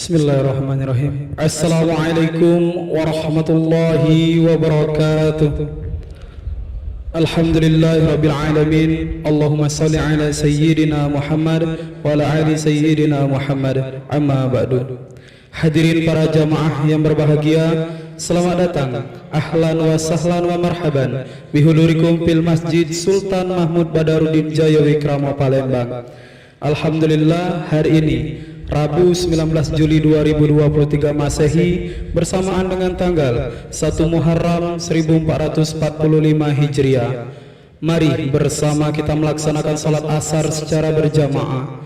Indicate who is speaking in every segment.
Speaker 1: Bismillahirrahmanirrahim. Assalamualaikum warahmatullahi wabarakatuh. Alhamdulillahirabbil alamin. Allahumma shalli ala sayyidina Muhammad wa ala ali sayyidina Muhammad. Amma ba'du. Hadirin para jamaah yang berbahagia, selamat datang, ahlan wa sahlan wa marhaban bihudurikum fil Masjid Sultan Mahmud Badarudin Jaya Wikrama Palembang. Alhamdulillah, hari ini Rabu 19 Juli 2023 Masehi bersamaan dengan tanggal 1 Muharram 1445 Hijriah. Mari bersama kita melaksanakan salat asar secara berjamaah.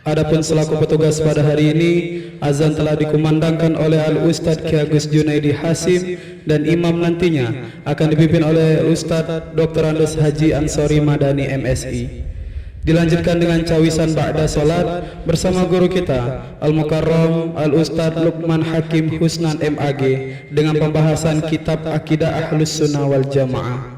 Speaker 1: Adapun selaku petugas pada hari ini, azan telah dikumandangkan oleh Al-Ustadz Ki Agus Junaidi Hasim, dan imam nantinya akan dipimpin oleh Ustadz Dr. Andes Haji Ansori Madani MSI. Dilanjutkan dengan cawisan ba'da salat bersama guru kita Al-Mukarram Al-Ustadz Luqman Hakim Husnan MAG dengan pembahasan kitab Akidah Ahlus Sunnah wal Jamaah.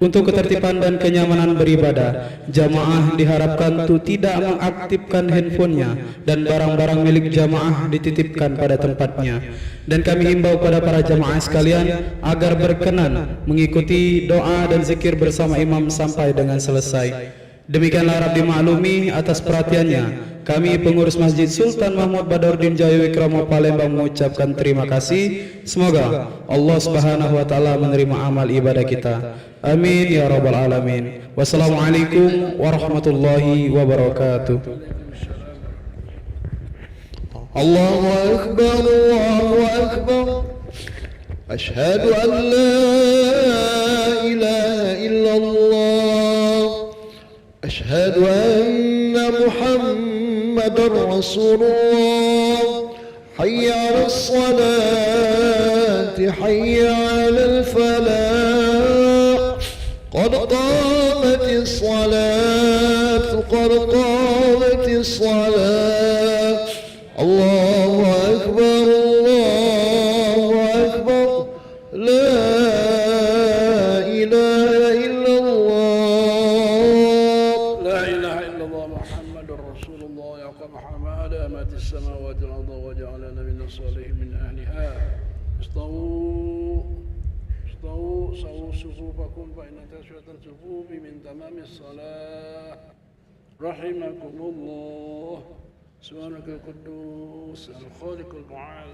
Speaker 1: Untuk ketertiban dan kenyamanan beribadah, jamaah diharapkan untuk tidak mengaktifkan handphonenya dan barang-barang milik jamaah dititipkan pada tempatnya. Dan kami himbau pada para jamaah sekalian agar berkenan mengikuti doa dan zikir bersama imam sampai dengan selesai. Demikianlah harap dimaklumi atas perhatiannya. Kami pengurus Masjid Sultan Mahmud Badarudin Jaya Wikrama Palembang mengucapkan terima kasih. Semoga Allah Subhanahu wa taala menerima amal ibadah kita. Amin ya rabbal alamin. Wassalamualaikum warahmatullahi wabarakatuh.
Speaker 2: Allahu akbar, Allahu akbar. Asyhadu an la ilaha illallah. أشهد أن محمدًا رسول الله. حي على الصلاة حي على الفلاح. قد قامت الصلاة قد قامت الصلاة. الله أكبر الله أكبر. لا
Speaker 3: السماوات والأرض وجعلنا من الصالحين من أهلها. استووا سووا صفوفكم فإن تسوية الصفوف من تمام الصلاة. رحمكم الله. سبحانك القدوس الخالق المعال.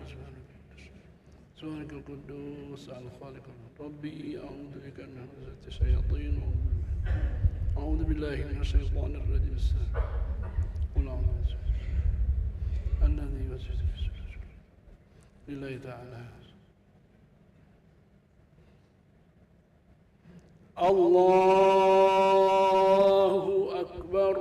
Speaker 3: سبحانك القدوس الخالق. ربي أعوذ بك من همزة الشياطين. أعوذ بالله من الشيطان الرجيم. الذي وسوس في الصدور لله تعالى. الله أكبر.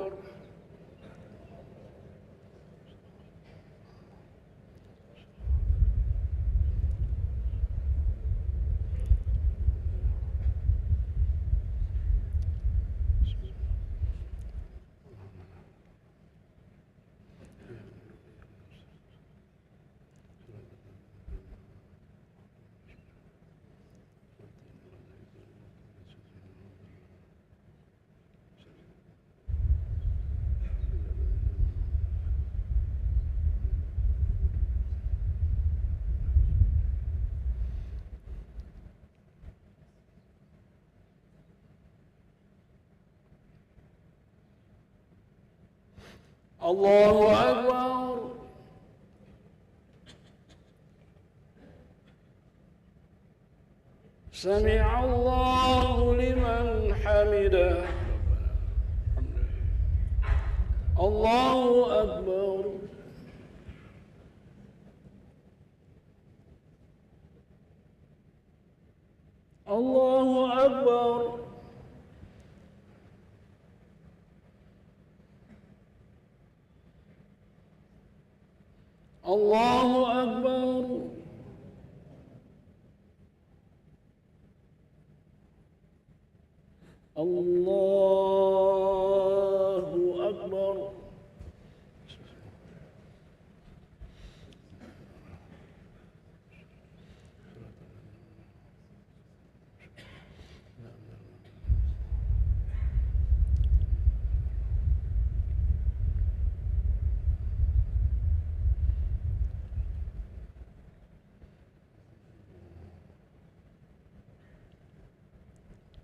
Speaker 3: الله أكبر. سمع الله لمن حمده. الله أكبر. الله أكبر. الله أكبر. الله أكبر.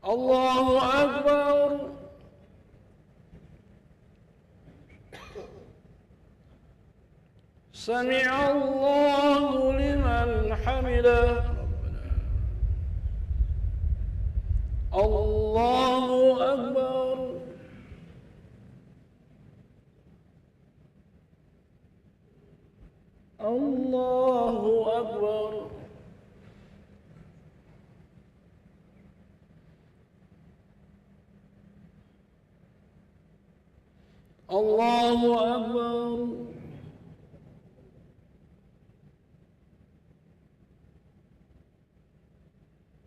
Speaker 3: الله أكبر سمع الله لمن حمده الله أكبر الله أكبر الله أكبر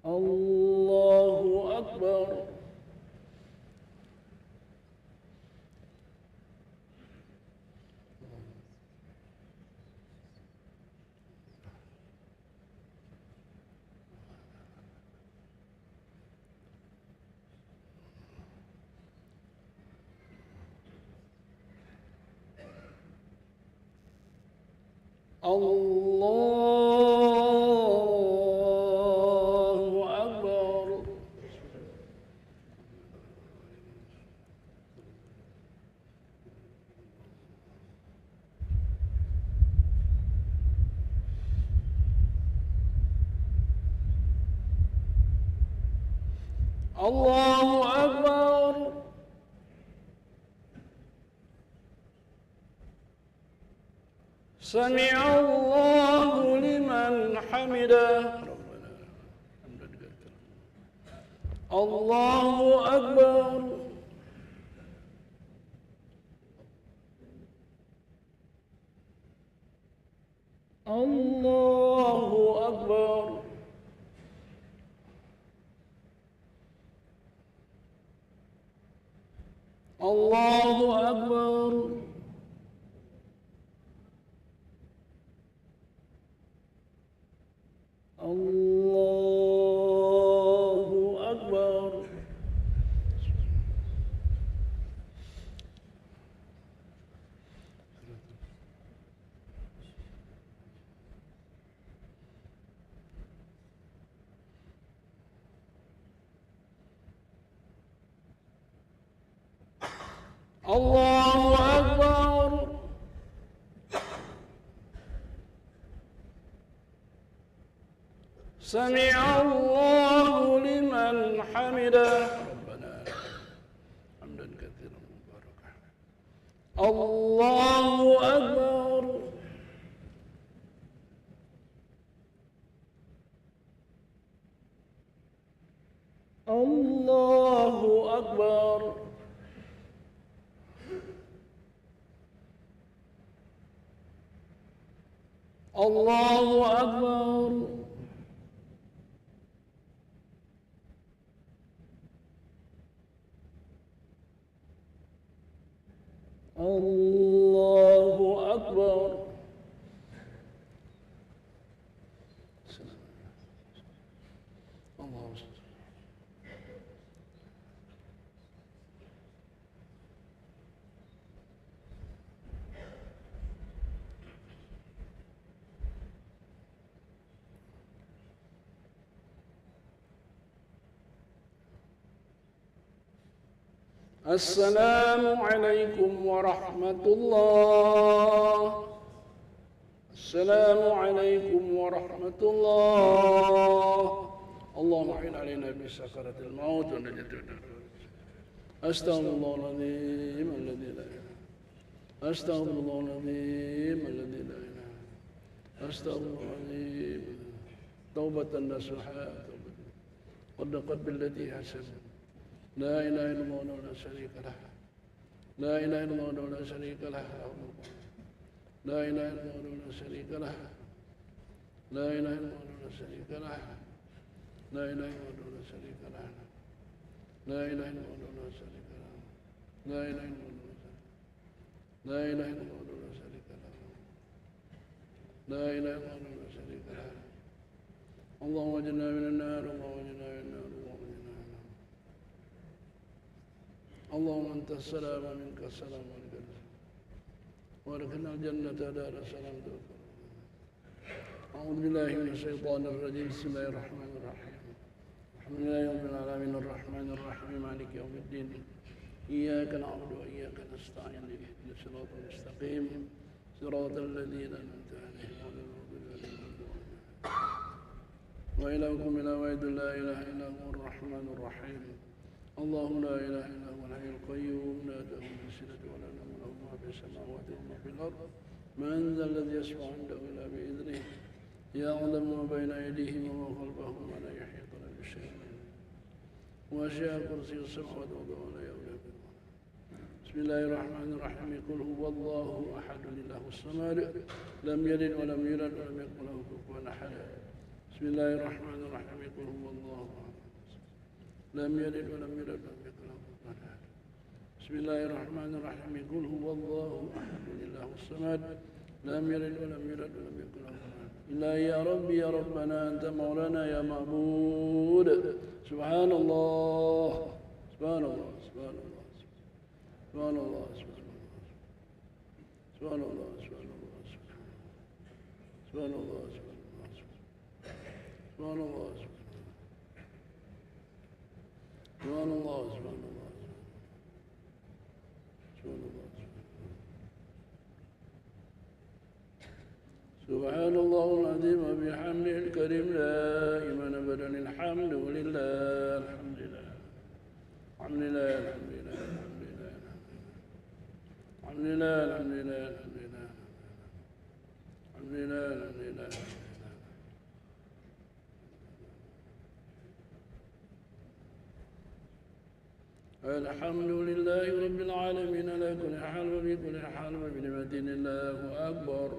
Speaker 3: الله أكبر الله أكبر الله أكبر سمع الله لمن حمده الله أكبر الله أكبر الله أكبر الله أكبر الله أكبر سمع الله لمن حمده ربنا حمدا كثيرا مباركا الله أكبر الله أكبر الله أكبر الله أكبر السلام عليكم ورحمة الله السلام عليكم ورحمة الله اللهم أعن علينا بسكرة الموت ونجدنا أستغفر الله العظيم الذي لا إله أستغفر الله العظيم الذي لا إله أستغفر الله العظيم توبة نصوحا قد بالتي حسنت لا إله إلا الله وحده لا شريك له لا إله إلا الله وحده لا شريك له لا إله إلا الله وحده لا شريك له لا إله إلا الله وحده لا شريك له لا إله إلا الله وحده لا شريك له لا إله إلا الله وحده لا شريك له لا إله إلا الله لا إله إلا الله وحده لا شريك له لا إله إلا الله وحده لا شريك له اللهم اجعلنا من النار اللهم اجعلنا من النار اللهم أنت السلام منك السلام عليك ولكن الجنة دار السلام أعوذ بالله من الشيطان الرجيم بسم الله الرحمن الرحيم الحمد لله رب العالمين الرحمن الرحيم مالك يوم الدين إياك نعبد وإياك نستعين اهدنا الصراط المستقيم صراط الذين أنعمت عليهم غير المغضوب عليهم وإلهكم إله واحد لا إله إلا هو الرحمن الرحيم الله لا إله إلا هو الحي القيوم لا تأخذه سنة ولا نوم له ما في السماوات وما في الأرض من ذا الذي يشفع عنده إلا بإذنه يعلم ما بين أيديهم وما خلفهم ولا يحيطون بشيء وسع كرسي السماوات والأرض ولا يؤوده بسم الله الرحمن الرحيم قل هو الله أحد الله الصمد لم يلد ولم يولد ولم يكن له كفوا أحد بسم الله الرحمن الرحيم قل هو الله أحد لم يلد ولم يولد ولم يكن له كفوا أحد بسم الله الرحمن الرحيم قل هو الله أحد الله الصمد لم يلد ولم يولد ولم يكن له كفوا أحد إلهي يا ربي يا ربنا أنت مولانا يا معبود سبحان الله سبحان الله سبحان الله سبحان الله سبحان الله سبحان الله سبحان الله سبحان الله سبحان الله سبحان الله سبحان الله العظيم وبحمده الكريم دائما ابدا الحمد لله الحمد لله الحمد لله الحمد لله الحمد لله الحمد لله الحمد لله الحمد لله الحمد لله الحمد لله رب العالمين على كل حال وفي كل حال وبنعمة الله أكبر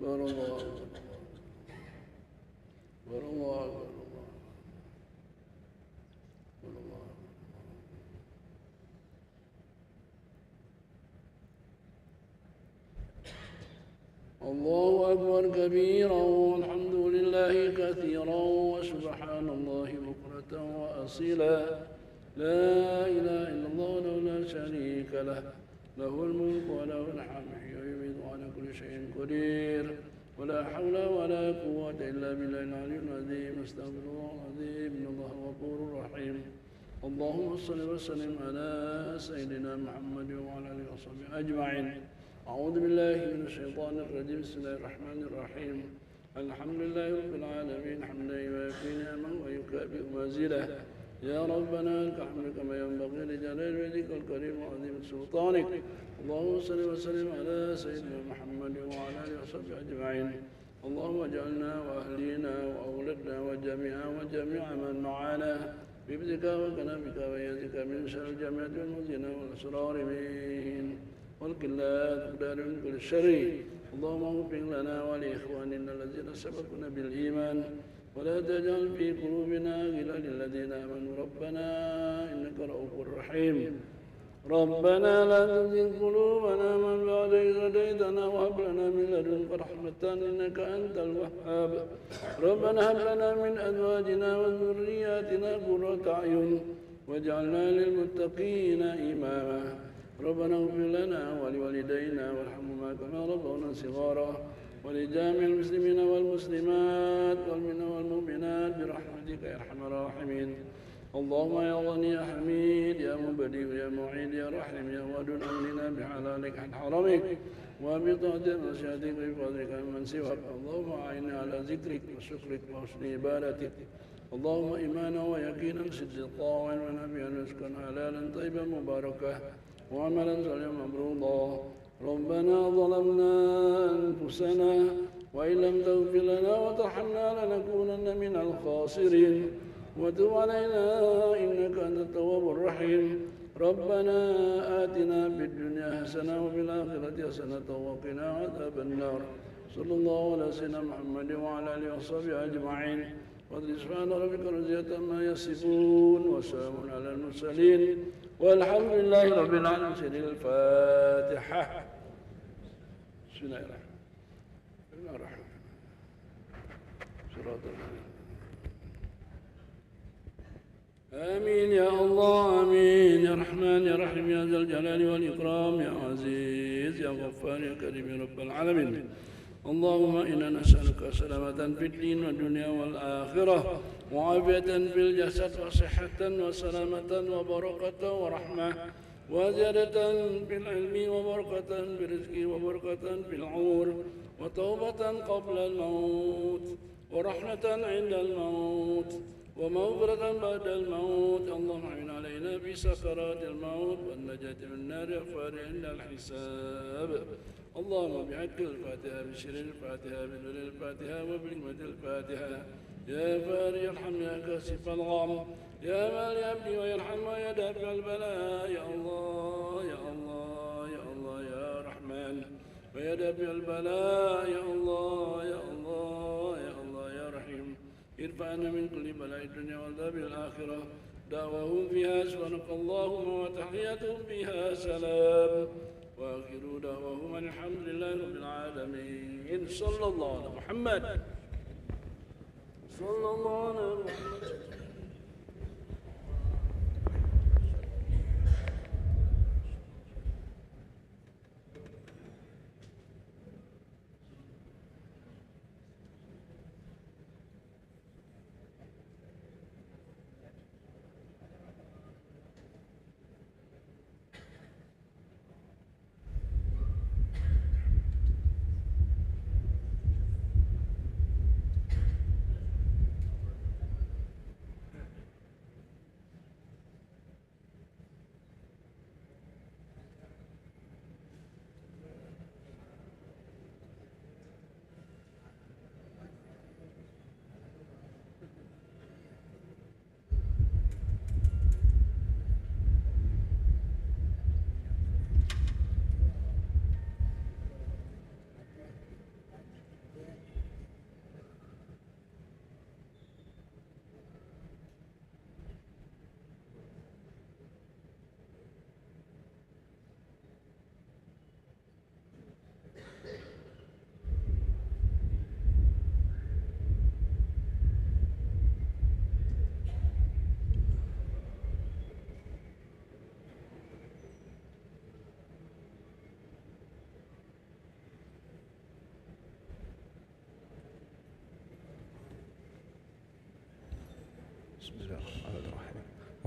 Speaker 3: الله أكبر الله أكبر الله أكبر كبيرا والحمد لله كثيرا وسبحان الله بكرة وأصيلا لا إله إلا الله وحده لا شريك له له الملك وله الحمد ويميت على كل شيء قدير ولا حول ولا قوة إلا بالله العلي العظيم استغفر الله العظيم إن الله غفور رحيم اللهم صل وسلم على سيدنا محمد وعلى آله وصحبه أجمعين أعوذ بالله من الشيطان الرجيم بسم الله الرحمن الرحيم الحمد لله رب العالمين حمدا يوافي نعمه ويكافئ مزيده يا ربنا لك الحمد كما ينبغي لجلال وجهك الكريم وعظيم سلطانك اللهم صل وسلم على سيدنا محمد وعلى اله وصحبه اجمعين اللهم اجعلنا واهلينا واولادنا وجميع من معنا بابنك وكلامك ويدك من شر الجماعة والمزين والاسرار من والكلات ودار من كل الشر اللهم اغفر لنا ولاخواننا الذين سبقونا بالايمان ولا تجعل في قلوبنا غلا للذين آمنوا ربنا إنك رؤوف رحيم ربنا لا تزغ قلوبنا من بعد إذ هديتنا وهب لنا من لدنك رحمة إنك أنت الوهاب ربنا هب لنا من أزواجنا وذرياتنا قرة أعين واجعلنا للمتقين إماما ربنا اغفر لنا ولوالدينا وارحمهما كما ربونا صغارا ولجامع المسلمين والمسلمات والمؤمنات برحمتك يا ارحم الراحمين اللهم يا غني يا حميد يا مبدئ يا معيد يا رحيم يا ودود امننا بحلالك عن حرمك وبطاعتك ومشيئتك بفضلك من سواك اللهم اعنا على ذكرك وشكرك وحسن عبادتك اللهم ايمانا ويقينا صدقا وعلما نبيا رزقا حلالا طيبا مباركا وعملا صالحا مبرورا ربنا ظلمنا أنفسنا وإن لم تغفر لنا وترحمنا لنكونن من الخاسرين وتب علينا إنك أنت التواب الرحيم ربنا آتنا في الدنيا حسنة وفي الآخرة حسنة وقنا عذاب النار صلى الله على سيدنا محمد وعلى آله وصحبه أجمعين سبحان ربك رب العزة عما يصفون وسلام على المرسلين والحمد لله رب العالمين. سيدنا الفاتحة. بسم الله الرحمن الرحيم. صراط آمين يا الله آمين يا رحمن يا رحيم يا ذا الجلال والإكرام يا عزيز يا غفار يا كريم يا رب العالمين. اللهم إنا نسألك سلامة في الدين والدنيا والآخرة وعافية في الجسد وصحة وسلامة وبركة ورحمة وزيادة في العلم وبركة في الرزق وبركة في العمر وتوبة قبل الموت ورحمة عند الموت ومغفرة بعد الموت. اللهم اعن علينا في سكرات الموت والنجاة من النار والفار عند الحساب. اللهم بحق الفاتحة بشر الفاتحة بنور الفاتحة وبحكمة الفاتحة يا فارج ارحم يا كاشف الغم يا مال عبدي ويرحم ويا دافع البلاء يا الله يا الله يا الله يا رحمن ويا دافع البلاء يا الله يا الله يا الله يا رحيم. ارفعنا من كل بلاء الدنيا وعذاب الآخرة دعوهم فيها سبحانك اللهم وتحياتهم فيها سلام وآخر دعوهم الحمد لله رب العالمين. صلى الله على محمد صلى الله على محمد.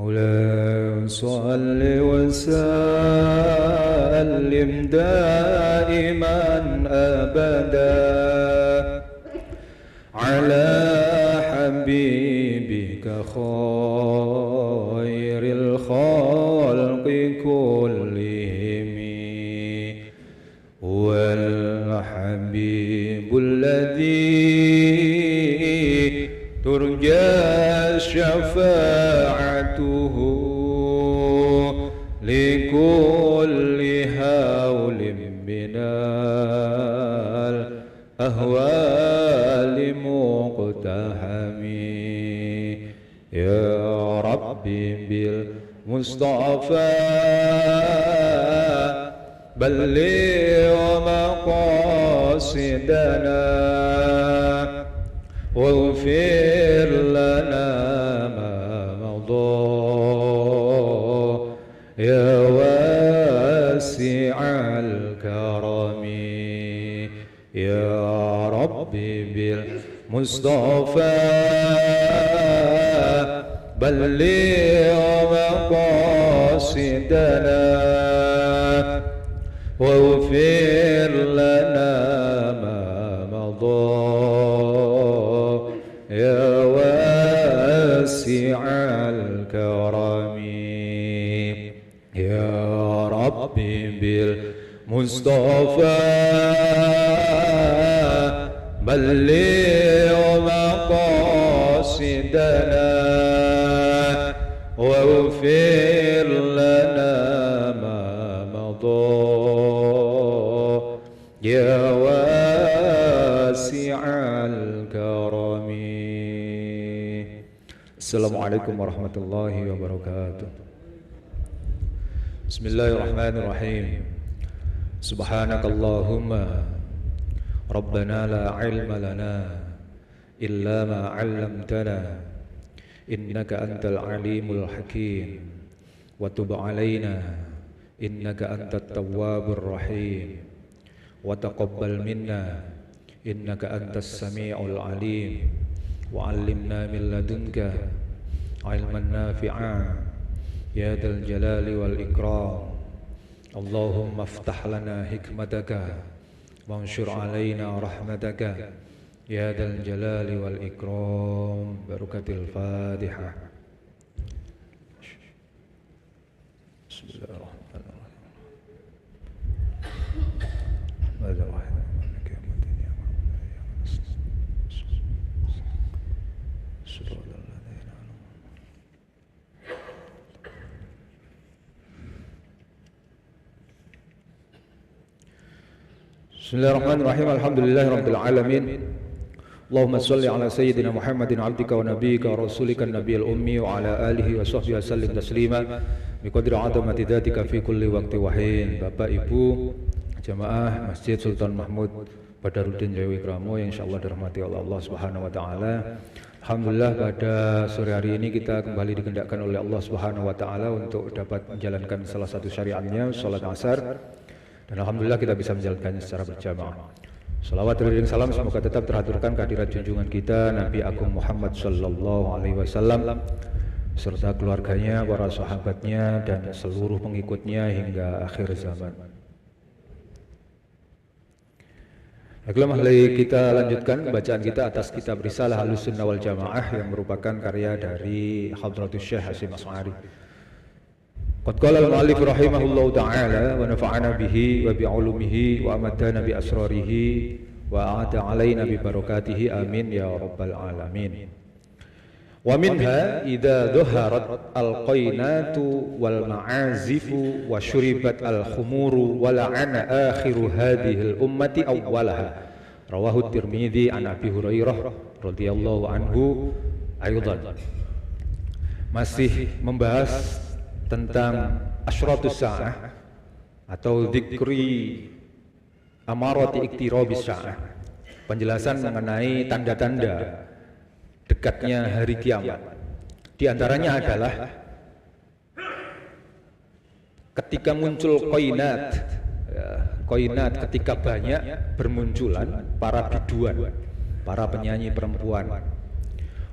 Speaker 4: مولاي صل وسلم دائما أبدا على حبيبك خير الخلق كلهم هو الحبيب الذي ترجى شفاعته لكل هول من الأهوال مقتحم يا ربي بالمصطفى بلغ مقاصدنا واغفر لنا ما مضى يا واسع الكرم يا ربي بالمصطفى بلغ مقاصدنا واغفر لنا ما مضى يا واسع الكرم يا ربي بالمصطفى بلغ مقاصدنا واغفر لنا ما مضى يا واسع الكرم. Assalamualaikum warahmatullahi wabarakatuh. Bismillahirrahmanirrahim. Subhanakallahumma Rabbana la ilma lana illa ma 'allamtana innaka antal alimul hakim wa tub 'alaina innaka antat tawwabur rahim wa taqabbal minna إنك أنت السميع العليم وعلمنا من لدنك علما نافعا يا ذا الجلال والإكرام اللهم افتح لنا حكمتك وانشر علينا رحمتك يا ذا الجلال والإكرام بركة الفاتحة. بسم الله الرحمن الرحيم. ماذا واحد مالك يوم الدين يا رب صراط الذين Bismillahirrahmanirrahim. Alhamdulillahirabbil alamin. Allahumma shalli ala sayyidina Muhammadin abdika wa nabiyyika wa rasulika nabiyil ummi wa ala alihi wa sahbihi wasallim taslima biqadri azamati dzatika fi kulli waqti wa hin. Bapak Ibu jamaah Masjid Sultan Mahmud Badarudin Jaya Wikramo yang insyaallah dirahmati oleh Allah Subhanahu wa taala. Alhamdulillah pada sore hari ini kita kembali dikehendakkan oleh Allah Subhanahu wa taala untuk dapat menjalankan salah satu syariatnya, salat Asar. Dan alhamdulillah kita bisa menjalankannya secara berjamaah. Salawat dan salam semoga tetap terhaturkan kehadirat junjungan kita Nabi Agung Muhammad sallallahu alaihi wasallam serta keluarganya, para sahabatnya dan seluruh pengikutnya hingga akhir zaman. Baiklah, mari kita lanjutkan bacaan kita atas kitab Risalah Ahlussunnah wal Jamaah yang merupakan karya dari Hadratus Syekh Hasyim Asy'ari. Qad qala al-mu'allif rahimahullahu ta'ala wa nafa'ana bihi wa bi'ulumihi wa amadana bi asrarihi wa a'ada alaina bi barakatihi amin ya rabbal alamin. Wa minha idza dhaharat al-qainatu wal ma'azifu wa syuribat al-khumuru wa la'ana akhiru hadhihi al-ummati awwalaha. Rawahu Tirmidzi an Abi Hurairah radhiyallahu anhu aydan. Masih membahas tentang asyratus sa'ah atau dzikri amarati iktirabis sa'ah, penjelasan mengenai tanda-tanda dekatnya hari kiamat. Di antaranya adalah ketika muncul qainat, ketika banyak bermunculan para biduan, para penyanyi perempuan.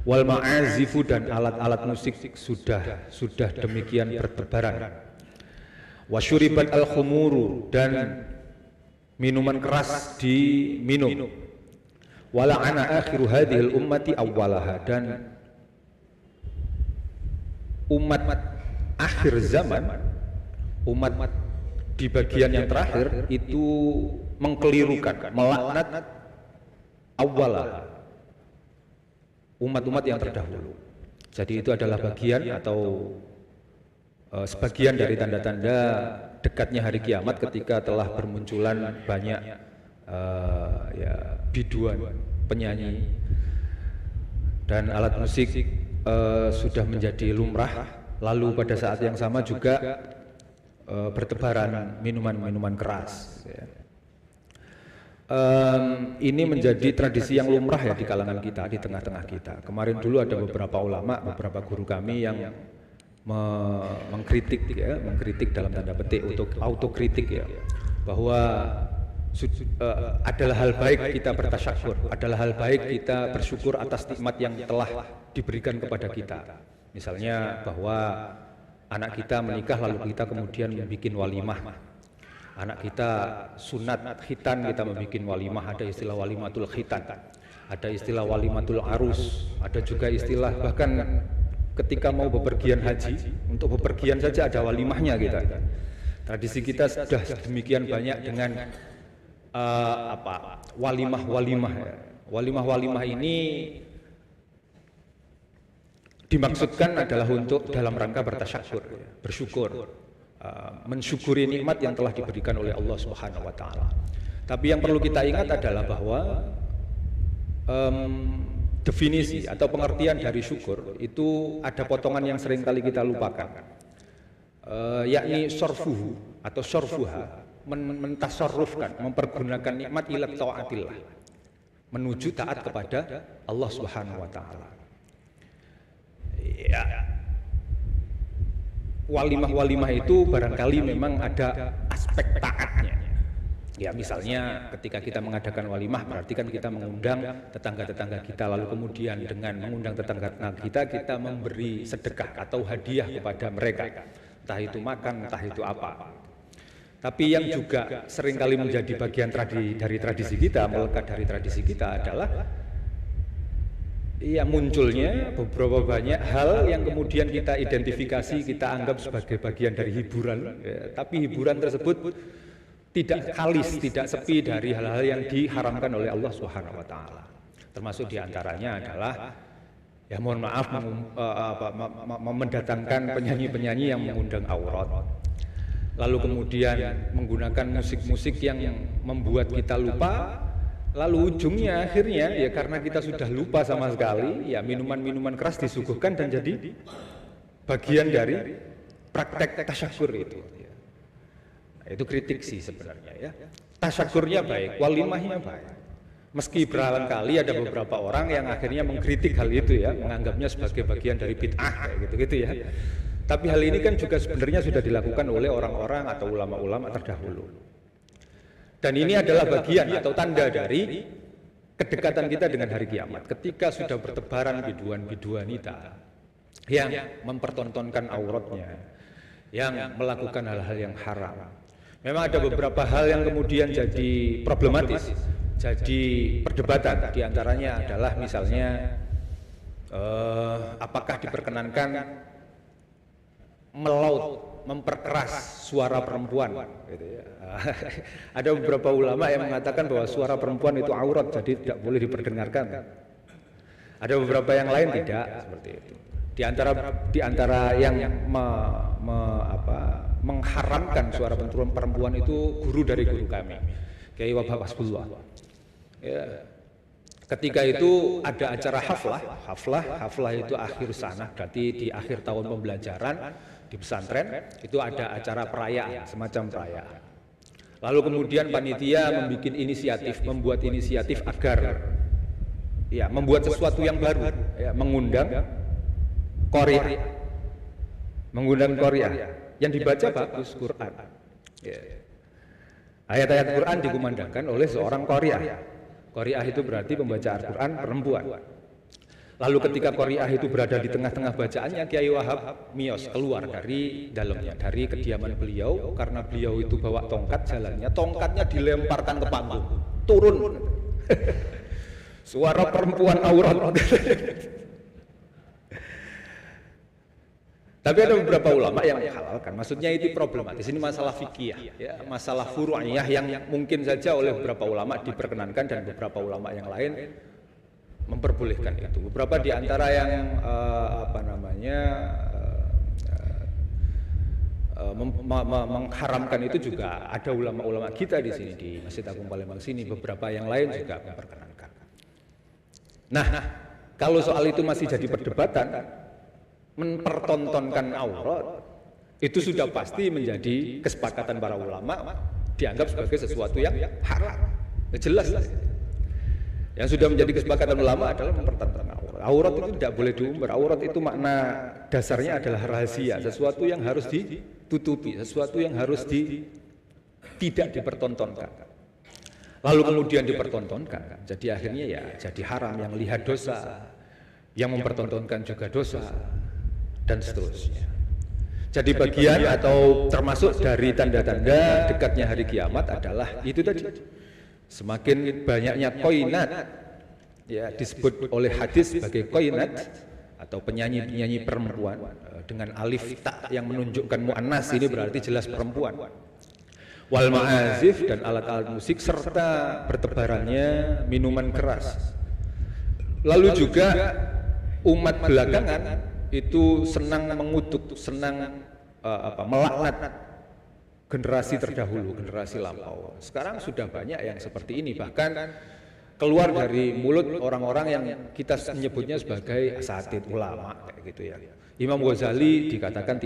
Speaker 4: Wal ma'azifu dan alat-alat musik sudah demikian bertebaran. Wasyuribat al-khumuru dan minuman keras diminum. Wala ana akhiru hadhil ummati awwalaha dan umat akhir zaman, umat di bagian yang terakhir itu mengkelirukan, melaknat awwalaha, umat-umat yang terdahulu. Jadi itu adalah bagian atau sebagian dari tanda-tanda dekatnya hari kiamat ketika telah bermunculan banyak biduan, penyanyi dan alat musik sudah menjadi lumrah. Lalu pada saat yang sama juga bertebaran minuman-minuman keras. Ini menjadi tradisi yang lumrah ya di kalangan kita, di tengah-tengah kita. Kemarin dulu ada beberapa ulama, beberapa guru kami yang mengkritik dalam tanda petik, untuk autokritik ya, bahwa adalah hal baik kita bertasyakur, adalah hal baik kita bersyukur atas nikmat yang telah diberikan kepada kita. Misalnya bahwa anak kita menikah lalu kita kemudian membuat walimah. Anak kita sunat khitan, kita membuat walimah, ada istilah walimatul khitan, ada istilah walimatul arus, ada juga istilah bahkan ketika mau bepergian haji, untuk bepergian saja ada walimahnya kita. Tradisi kita sudah demikian banyak dengan walimah-walimah. Walimah-walimah ini dimaksudkan adalah untuk dalam rangka bertasyakur, bersyukur. Mensyukuri nikmat yang telah diberikan oleh Allah Subhanahu wa taala. Tapi yang perlu kita ingat adalah bahwa definisi atau pengertian dari syukur itu ada potongan yang sering kali kita lupakan, yakni sorfuhu atau sorfuha, mentasarrufkan, mempergunakan nikmat ila taatillah, menuju taat kepada Allah Subhanahu wa taala. Ya, walimah-walimah itu barangkali memang ada aspek taatnya, Ya misalnya ketika kita mengadakan walimah berarti kan kita mengundang tetangga-tetangga kita, lalu kemudian dengan mengundang tetangga-tetangga kita memberi sedekah atau hadiah kepada mereka, entah itu makan, entah itu apa. Tapi yang juga seringkali menjadi bagian dari tradisi kita, melekat dari tradisi kita adalah ya munculnya beberapa banyak hal yang kemudian kita identifikasi, kita anggap sebagai bagian dari hiburan, ya, tapi hiburan tersebut tidak kalis, tidak sepi dari hal-hal yang diharamkan oleh Allah Subhanahu wa taala. Termasuk diantaranya adalah ya mohon maaf mendatangkan penyanyi-penyanyi yang mengundang aurat. Lalu kemudian menggunakan musik-musik yang membuat kita lupa, lalu ujungnya akhirnya ya karena kita sudah lupa sama sekali, ya minuman-minuman keras disuguhkan dan jadi bagian dari praktek tasyakur itu. Itu kritik sih sebenarnya ya. Tasyakurnya baik, walimahnya baik. Meski berulang kali ada beberapa orang yang akhirnya mengkritik hal itu ya, menganggapnya sebagai bagian dari bid'ah kayak gitu ya. Tapi hal ini kan juga sebenarnya sudah dilakukan oleh orang-orang atau ulama-ulama terdahulu. Dan ini adalah bagian atau tanda dari kedekatan kita dengan hari kiamat. Ketika sudah bertebaran biduan-biduan wanita yang mempertontonkan auratnya, yang melakukan hal-hal yang haram. Memang ada beberapa hal yang kemudian jadi problematis, jadi perdebatan. Di antaranya adalah misalnya apakah diperkenankan melaut, memperkeras suara perempuan gitu ya. Ada beberapa ulama yang mengatakan bahwa suara perempuan itu aurat, jadi tidak boleh diperdengarkan. Ada beberapa yang lain tidak seperti itu. Di antara yang mengharamkan suara perempuan itu guru dari guru kami, Kiai Wahab Hasbullah. Ya. Ketika itu ada acara haflah itu akhir sana, berarti di akhir tahun pembelajaran di pesantren itu ada acara perayaan, semacam perayaan. Lalu kemudian panitia membuat inisiatif agar ya membuat sesuatu yang baru, ya, mengundang Qari'ah yang dibaca bagus Quran. Ya. Ayat-ayat Quran dikumandangkan oleh seorang Qari'ah. Qari'ah itu berarti pembaca Al-Quran perempuan. Lalu ketika Qari'ah itu berada di tengah-tengah bacaannya, Kiai Wahab Mios keluar dari dalamnya, dari kediaman beliau, karena beliau itu bawa tongkat jalannya, tongkatnya dilemparkan ke panggung, turun. Suara perempuan aurat. Tapi ada beberapa ulama yang menghalalkan. Maksudnya itu problematis. Ini masalah fikih, ya, masalah furu'iyah yang mungkin saja oleh beberapa ulama diperkenankan dan beberapa ulama yang lain memperbolehkan itu. Beberapa di antara yang mengharamkan itu juga ada ulama-ulama kita di sini di Masjid Agung Palembang sini. Beberapa yang lain juga memperkenankan. Nah, kalau soal itu masih jadi perdebatan, mempertontonkan aurat itu sudah pasti menjadi kesepakatan para ulama, dianggap sebagai sesuatu yang haram. Jelas lah. Yang sudah menjadi kesepakatan ulama adalah mempertontonkan aurat. Aurat itu tidak boleh diumbar. Aurat itu makna dasarnya adalah rahasia, sesuatu yang harus ditutupi, sesuatu yang harus tidak dipertontonkan. Lalu kemudian dipertontonkan, jadi akhirnya ya jadi haram. Yang lihat dosa, yang mempertontonkan juga dosa, dan seterusnya. Jadi bagian atau termasuk dari tanda-tanda dekatnya hari kiamat adalah itu tadi. Semakin banyaknya qainat, ya disebut oleh hadis sebagai qainat atau penyanyi-penyanyi perempuan dengan alif ta yang menunjukkan muannas, ini berarti jelas perempuan. Wal ma'azif dan alat-alat musik serta bertebarannya minuman keras. Lalu juga umat belakangan itu senang mengutuk, senang melaknat generasi terdahulu, generasi lampau. Sekarang sudah banyak yang seperti ini, bahkan keluar dari mulut orang-orang yang kita menyebutnya sebagai asatidz ulama kayak gitu ya. Imam Ghazali dikatakan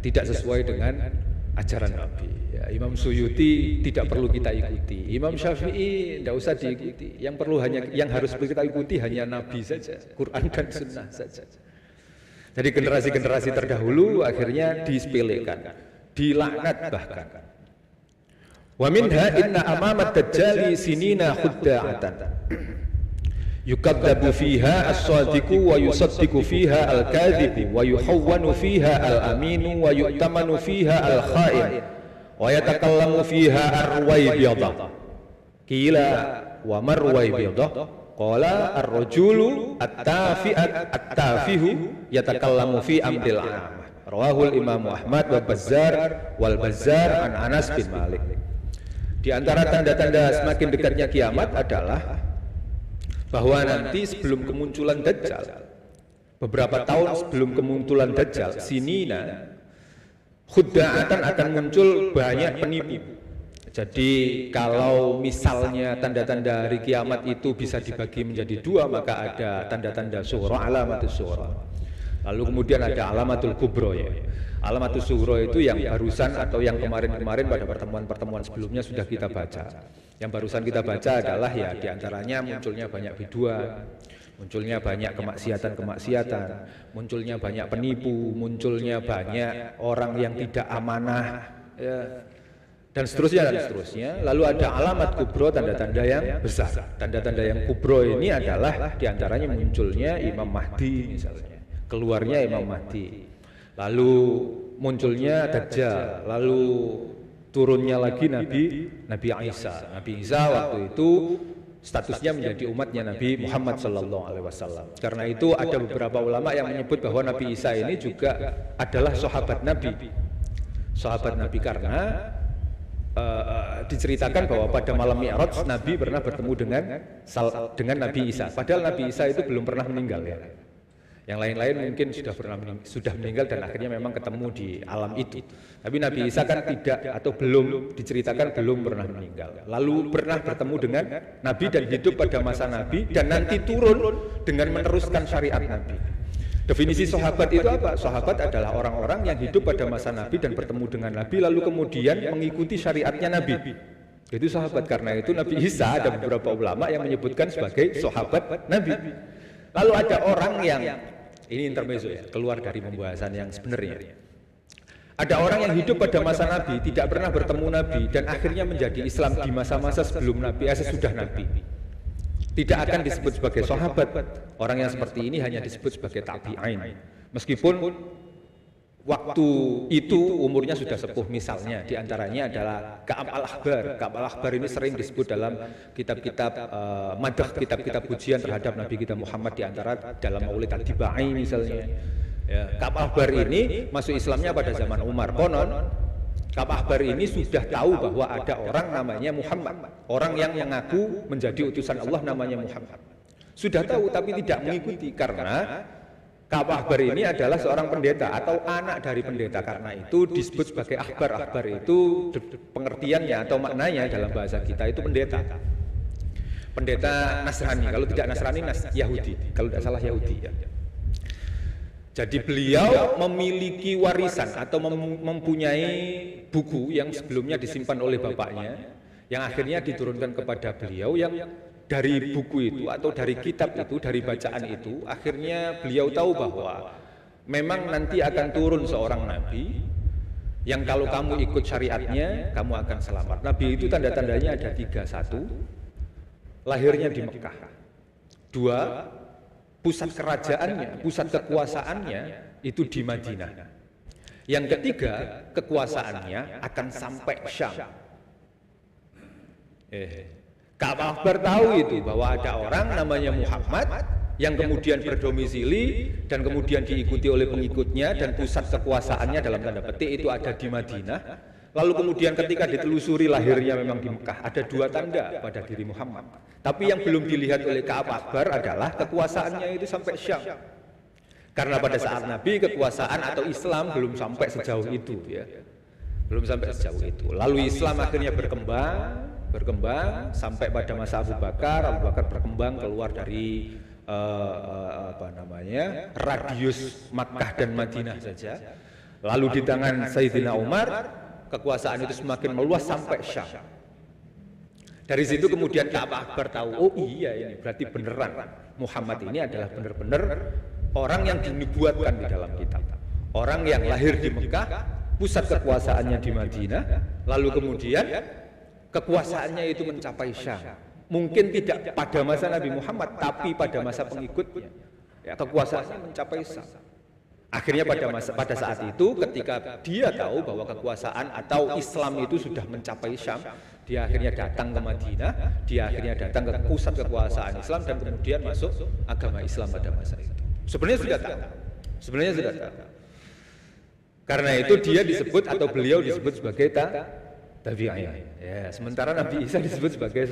Speaker 4: tidak sesuai dengan ajaran Nabi. Ya, Imam Suyuti tidak perlu kita ikuti. Imam Syafi'i tidak usah diikuti. Yang harus kita ikuti hanya Nabi saja, Quran dan Sunnah saja. Jadi generasi-generasi terdahulu akhirnya disepelekan, dilaknat bahkan. Wa minha inna amamat dajjali sinina khudda'atan yukadzabu fiha as-sadiqu wa yusaddiqu fiha al-kadhibu wa yuhawwanu fiha al-aminu wa yu'tamanu fiha al-kha'in wa yatakallamu fiha ar-ruwaybidah. Qila wa marwaybidah qala ar-rajulu at-tafihu yatakallamu fi amril 'amah. Rawahul Imam Ahmad wa Bazzar wal Bazzar an Anas bin Malik. Di antara tanda-tanda semakin dekatnya kiamat adalah bahwa nanti sebelum kemunculan Dajjal, beberapa tahun sebelum kemunculan Dajjal, sinina khudda'atan akan muncul banyak penipu. Jadi kalau misalnya tanda-tanda hari kiamat itu bisa dibagi menjadi dua, maka ada tanda-tanda sughra, alamatus sughra. Lalu kemudian ada alamatul kubro ya. Alamatul sughra itu yang barusan atau yang kemarin-kemarin pada pertemuan-pertemuan sebelumnya sudah kita baca. Yang barusan kita baca adalah ya diantaranya munculnya banyak biduan, munculnya banyak kemaksiatan-kemaksiatan, munculnya banyak penipu, munculnya banyak orang yang tidak amanah, ya, dan seterusnya. Lalu ada alamat kubro, tanda-tanda yang besar. Tanda-tanda yang kubro ini adalah diantaranya munculnya Imam Mahdi misalnya, keluarnya Imam Mahdi, lalu munculnya Dajjal, lalu turunnya lagi Nabi Isa. Nabi Isa waktu itu statusnya menjadi umatnya Nabi Muhammad SAW. Karena itu ada beberapa ulama yang menyebut bahwa Nabi Isa ini juga adalah sahabat Nabi. Sahabat Nabi karena diceritakan bahwa pada malam Mi'raj Nabi pernah bertemu dengan Nabi Isa. Padahal Nabi Isa itu belum pernah meninggal ya. Yang lain-lain mungkin sudah meninggal dan akhirnya memang ketemu di alam itu. Tapi Nabi Isa kan tidak atau belum diceritakan belum pernah meninggal. Lalu pernah bertemu dengan Nabi dan hidup pada masa Nabi dan nanti turun dengan meneruskan syariat Nabi. Definisi sahabat itu apa? Sahabat adalah orang-orang yang hidup pada masa Nabi dan bertemu dengan Nabi lalu kemudian mengikuti syariatnya Nabi. Itu sahabat. Karena itu Nabi Isa ada beberapa ulama yang menyebutkan sebagai sahabat Nabi. Lalu ada orang yang ini intermezzo ya, keluar dari pembahasan yang sebenarnya. Ada orang yang hidup pada masa Nabi, tidak pernah bertemu Nabi dan akhirnya menjadi Islam di masa-masa sebelum Nabi, sesudah Nabi. Tidak akan disebut sebagai sahabat. Orang yang seperti ini hanya disebut sebagai tabi'in. Meskipun waktu itu umurnya sudah sepuh, misalnya diantaranya adalah Ka'ab al-Ahbar. Ka'ab al-Ahbar ini sering disebut dalam kitab-kitab madah, kitab-kitab pujian terhadap Nabi kita Muhammad, diantara dalam Maulid al-Dibai misalnya. Ya, Ka'ab al-Ahbar ini masuk Islamnya pada zaman Umar. Konon Ka'ab al-Ahbar ini sudah tahu bahwa ada orang namanya Muhammad, orang yang mengaku menjadi utusan Allah namanya Muhammad. Sudah tahu tapi tidak mengikuti karena Ka'ab al-Ahbar ini adalah seorang pendeta atau anak dari pendeta. Karena itu disebut sebagai akhbar. Akhbar itu pengertiannya atau maknanya dalam bahasa kita itu pendeta. Pendeta Nasrani, kalau tidak Nasrani Yahudi, kalau tidak salah Yahudi ya. Jadi beliau memiliki warisan atau mempunyai buku yang sebelumnya disimpan oleh bapaknya, yang akhirnya diturunkan kepada beliau, yang dari buku itu atau dari kitab itu, dari bacaan itu, akhirnya beliau tahu bahwa memang nanti akan turun seorang nabi yang kalau kamu ikut syariatnya, kamu akan selamat. Nabi itu tanda-tandanya ada 3. 1, lahirnya di Mekah. 2, pusat kerajaannya, pusat kekuasaannya itu di Madinah. Yang ketiga, kekuasaannya akan sampai Syam. Ka'ab al-Ahbar tahu itu bahwa ada orang namanya Muhammad yang kemudian berdomisili dan kemudian diikuti oleh pengikutnya dan pusat kekuasaannya dalam tanda petik itu ada di Madinah. Lalu kemudian ketika ditelusuri lahirnya memang di Mekah, ada 2 tanda pada diri Muhammad. Tapi yang belum dilihat oleh Ka'ab al-Ahbar adalah kekuasaannya itu sampai Syam. Karena pada saat Nabi kekuasaan atau Islam belum sampai sejauh itu ya. Belum sampai sejauh itu. Lalu Islam akhirnya berkembang sampai pada masa Abu Bakar berkembang keluar dari radius Makkah dan Madinah saja. Lalu di tangan Sayyidina Umar kekuasaan itu semakin meluas sampai Syam. Dari situ kemudian Ka'ab al-Ahbar tahu, oh iya ini berarti beneran Muhammad ini adalah benar-benar orang yang dinubuatkan di dalam kitab. Orang yang lahir di Mekah, pusat kekuasaannya di Madinah, lalu kemudian kekuasaannya itu mencapai Syam. Mungkin tidak pada masa Nabi Muhammad, tapi pada masa pengikutnya, ya, kekuasaannya mencapai Syam. Akhirnya pada saat itu, ketika dia tahu bahwa kekuasaan atau Islam itu sudah mencapai Syam, dia akhirnya datang ke Madinah, dia akhirnya datang ke pusat kekuasaan Islam dan kemudian masuk agama Islam pada masa itu. Sebenarnya sudah tahu. Karena itu dia disebut atau beliau disebut sebagai tabi'in. Ya, sementara Nabi Isa disebut sebagai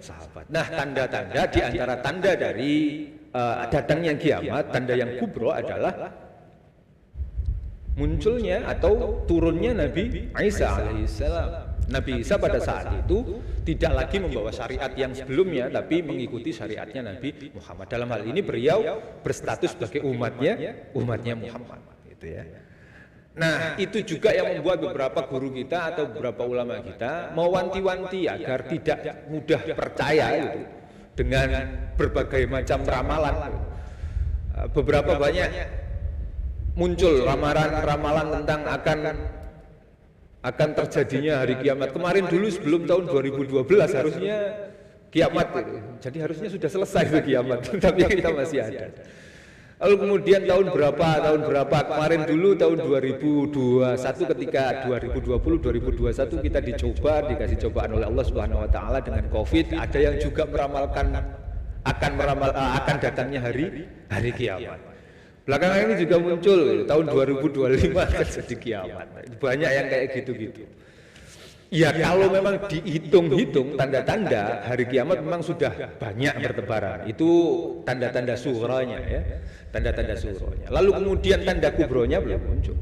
Speaker 4: sahabat. Nah, tanda-tanda di antara tanda dari datangnya kiamat, tanda yang kubro adalah munculnya atau turunnya Nabi Isa alaihissalam. Nabi Isa pada saat itu tidak lagi membawa syariat yang sebelumnya, tapi mengikuti syariatnya Nabi Muhammad. Dalam hal ini beliau berstatus sebagai umatnya Muhammad, gitu ya. Nah, itu juga yang membuat beberapa guru kita atau beberapa ulama kita mewanti-wanti agar tidak mudah percaya gitu, dengan berbagai macam ramalan. Beberapa banyak muncul ramalan tentang akan terjadinya hari kiamat. Kemarin dulu sebelum tahun 2012 harusnya kiamat gitu. Jadi harusnya sudah selesai itu kiamat, tapi kita masih ada. Lalu kemudian tahun berapa kemarin dulu tahun 2021 ketika 2020 2021 kita dikasih cobaan oleh Allah Subhanahu wa taala dengan Covid, ada yang juga meramalkan akan datangnya hari kiamat. Belakangan ini juga muncul tahun 2025 akan jadi kiamat. Banyak yang kayak gitu-gitu. Ya kalau memang dihitung-hitung tanda-tanda hari kiamat memang sudah banyak bertebaran. Itu tanda-tanda suranya ya. Tanda-tanda suranya. Lalu kemudian tanda kubronya belum muncul.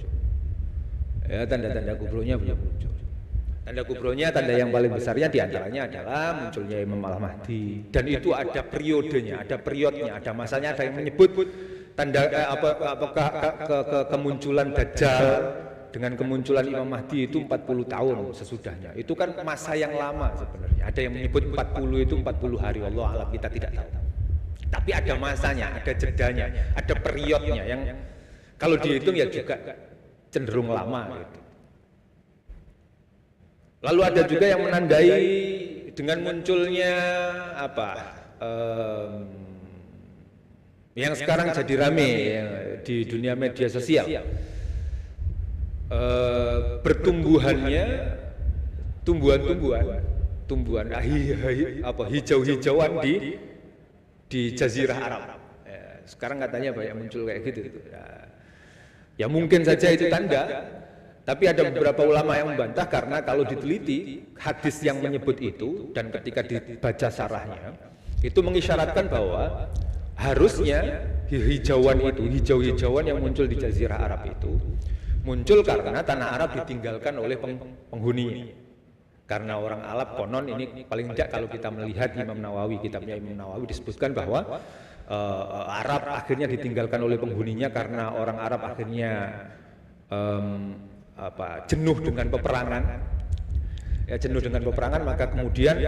Speaker 4: Ya, tanda-tanda kubronya belum muncul. Tanda kubronya, tanda yang paling besarnya diantaranya adalah munculnya Imam Al-Mahdi. Dan itu ada periodenya, ada periodnya, ada masanya. Ada yang menyebut tanda kemunculan Dajjal dengan kemunculan Imam Mahdi itu 40 tahun sesudahnya. Itu kan masa yang lama sebenarnya. Ada yang menyebut 40 itu 40 hari, Allah alam, kita tidak tahu. Tapi ada masanya, ada jedanya, ada periodnya yang kalau dihitung ya juga cenderung lama gitu. Lalu ada juga yang menandai dengan munculnya yang sekarang jadi rame di dunia media sosial, bertumbuhannya tumbuhan hijau-hijauan di Jazirah Arab. Sekarang katanya banyak muncul kayak gitu. Ya mungkin saja itu tanda. Tapi ada beberapa ulama yang membantah karena kalau diteliti hadis yang menyebut itu dan ketika dibaca syarahnya itu mengisyaratkan bahwa harusnya hijau-hijauan yang muncul di Jazirah Arab itu muncul karena tanah Arab ditinggalkan oleh penghuninya. Karena orang Arab konon ini paling tidak kalau kita melihat Imam Nawawi, kitabnya Imam Nawawi disebutkan bahwa Arab akhirnya ditinggalkan oleh penghuninya karena orang Arab akhirnya jenuh dengan peperangan, maka kemudian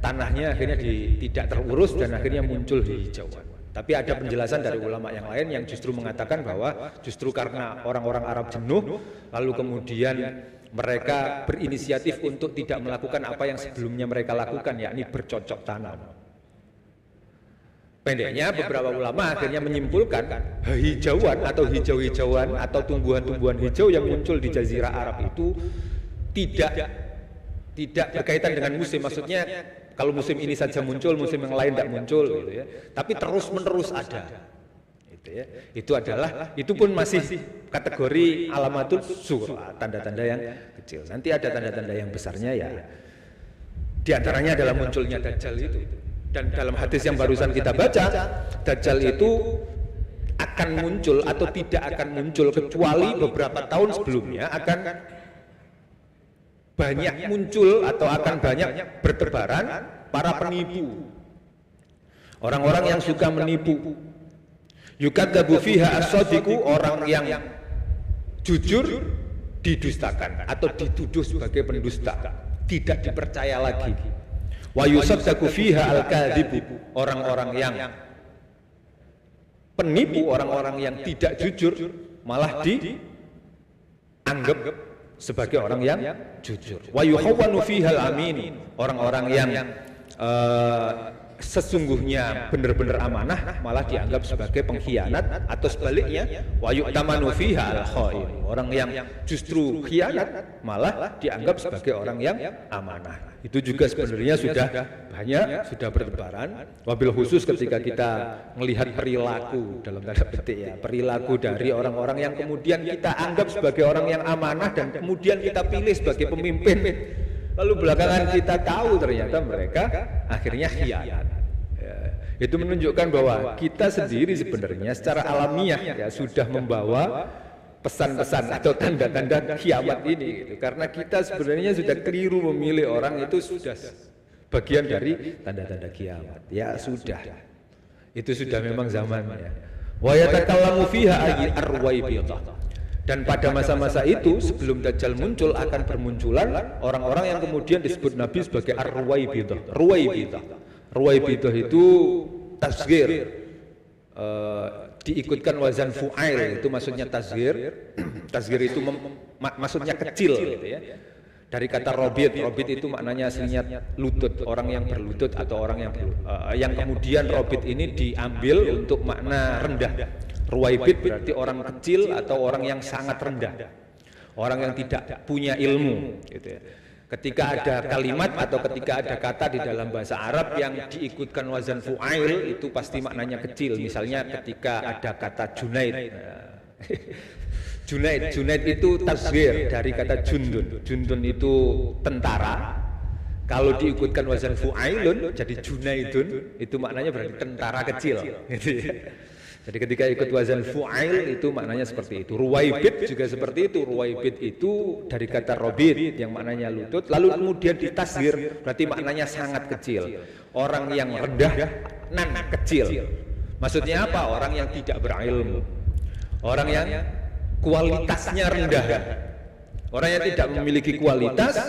Speaker 4: tanahnya akhirnya tidak terurus dan akhirnya muncul hijauan. Tapi ada penjelasan dari ulama yang lain yang justru mengatakan bahwa justru karena orang-orang Arab jenuh, lalu kemudian mereka berinisiatif untuk tidak melakukan apa yang sebelumnya mereka lakukan, yakni bercocok tanam. Pendeknya beberapa ulama akhirnya menyimpulkan hijauan atau hijau-hijauan atau tumbuhan-tumbuhan hijau yang muncul di Jazirah Arab itu tidak berkaitan dengan musim. Maksudnya kalau musim ini saja muncul, musim yang lain tidak muncul gitu ya. Tapi terus-menerus ada. Gitu ya. Itu pun masih kategori alamatul surah, tanda-tanda yang kecil. Nanti ada tanda-tanda yang besarnya ya. Di antaranya adalah munculnya Dajjal itu. Dan dalam hadis yang barusan kita baca, Dajjal itu akan muncul atau tidak akan muncul kecuali beberapa tahun sebelumnya akan banyak muncul atau akan banyak bertebaran para penipu. Orang-orang yang suka menipu. Yukadzabu fiha as-shadiqu, orang yang jujur didustakan atau dituduh sebagai pendusta, tidak dipercaya lagi. Wa yusaddaqu fiha al-kadzibu, orang-orang yang penipu, orang-orang yang tidak jujur malah dianggap sebagai orang yang jujur. Wa yuhawwanu fihal amin, orang-orang yang sesungguhnya benar-benar amanah malah dianggap sebagai pengkhianat, atau sebaliknya wa yu'tamanu fiha al-khain, orang yang justru khianat malah dianggap sebagai orang yang amanah. Itu juga sebenarnya sudah banyak, sudah bertebaran, wabil khusus ketika kita melihat perilaku dalam tanda petik ya, perilaku dari orang-orang yang kemudian kita anggap sebagai orang yang amanah dan kemudian kita pilih sebagai pemimpin. Lalu belakangan kita tahu ternyata mereka akhirnya khianat. Ya, itu menunjukkan bahwa kita sendiri sebenarnya secara alamiah ya sudah membawa pesan-pesan atau tanda-tanda kiamat ini gitu. Karena kita sebenarnya sudah keliru memilih orang, itu sudah bagian dari tanda-tanda kiamat. Ya sudah. Itu sudah memang zamannya. Wa yatakallamu fiha ar-ruwaibidah. Dan pada masa-masa itu sebelum Dajjal muncul akan bermunculan orang-orang yang kemudian disebut Nabi sebagai ar-ruwaibidah. Ruwaibidah itu tasghir, diikutkan wazan fu'ail, itu maksudnya tasghir. Tasghir itu maksudnya kecil gitu ya. Dari kata robit itu maknanya aslinya lutut, orang yang berlutut atau orang yang kemudian robit ini diambil untuk makna rendah. Ruwaibid berarti orang kecil atau orang yang sangat rendah, orang yang tidak punya ilmu gitu ya. Ketika ada kalimat atau ketika ada kata di dalam bahasa Arab yang diikutkan wazan fu'ail, itu pasti maknanya kecil. Misalnya ketika ada kata Junaid. Junaid itu tasghir dari kata jundun. Jundun itu tentara. Kalau diikutkan wazan fu'ailun jadi Junaidun, itu maknanya berarti tentara kecil gitu ya. Jadi ketika ikut wazan fu'ail itu maknanya seperti itu. Ruwaibid juga seperti itu. Ruwaibid itu dari kata robit yang maknanya lutut, lalu kemudian ditasghir berarti maknanya sangat kecil. Orang yang rendah, kecil. Maksudnya apa? Orang yang tidak berilmu, orang yang kualitasnya rendah. Orang yang tidak memiliki kualitas,